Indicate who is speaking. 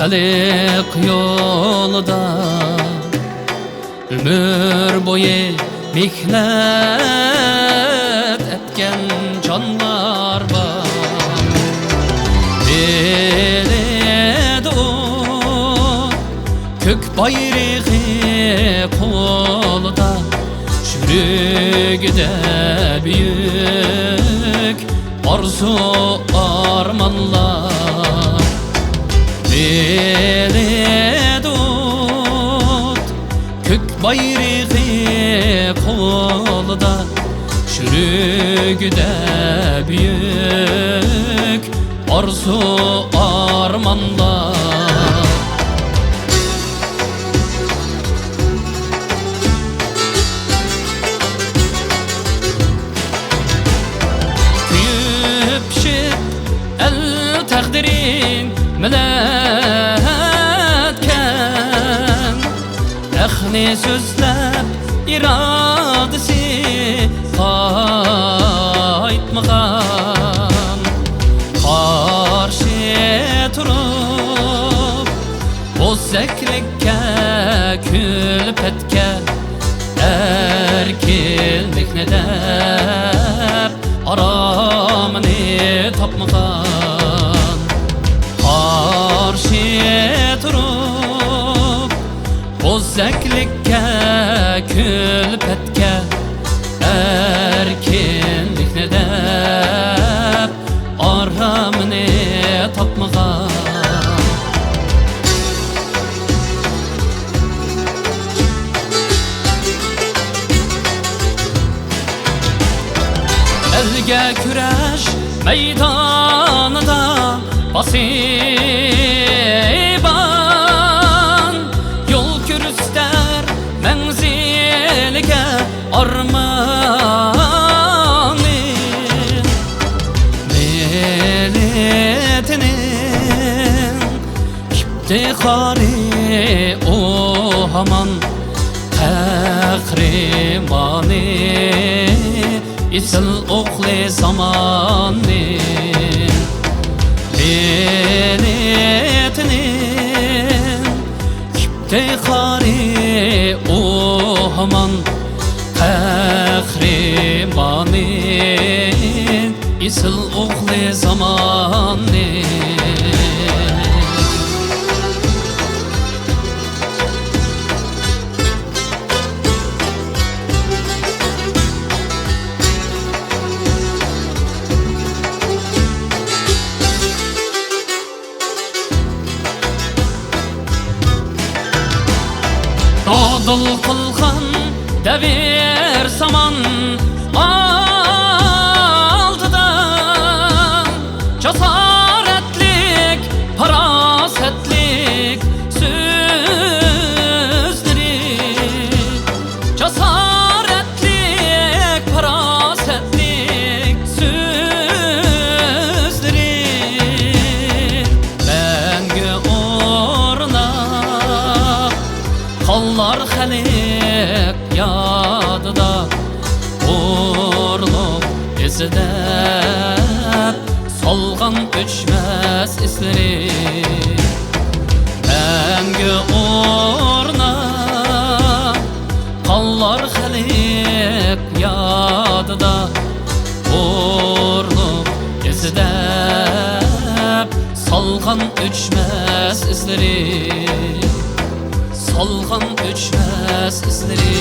Speaker 1: Halik yolida ömür boyu mihnet etken canlar var. Beledi o kök bayrağı kolda, çürügüde büyük arzu armanlar. Beledi o kök bayrağı kolda, çürügüde büyük arzu armanlar. Takdirin milletken ehni sözlep iradesi kaytmağan, karşı turup bozzeklikke külpetke erkillik ne dep aramını tapmağan. Karşı turup bozzeklikke külpetke erkinlik ne dep aramını tapmağan. Elge küreş meydanında basiban, yol kürüster menzilge armanı. Milletinin iftiharı o haman kahramanı, isil oğlu zamanı. Milletinin iftiharı o haman kahramanı, isil oğlu zamanı. Dodul kılgan devir zaman altıda, cesaretlik, parasetlik sözleri, cesaretlik, parasetlik sözleri. Benge orna kallar halik yadıda, uğurluk izidep solgan öçmez isleri. Benge orna kallar halik yadıda, uğurluk izidep solgan öçmez isleri. Solgan öçmez izleri.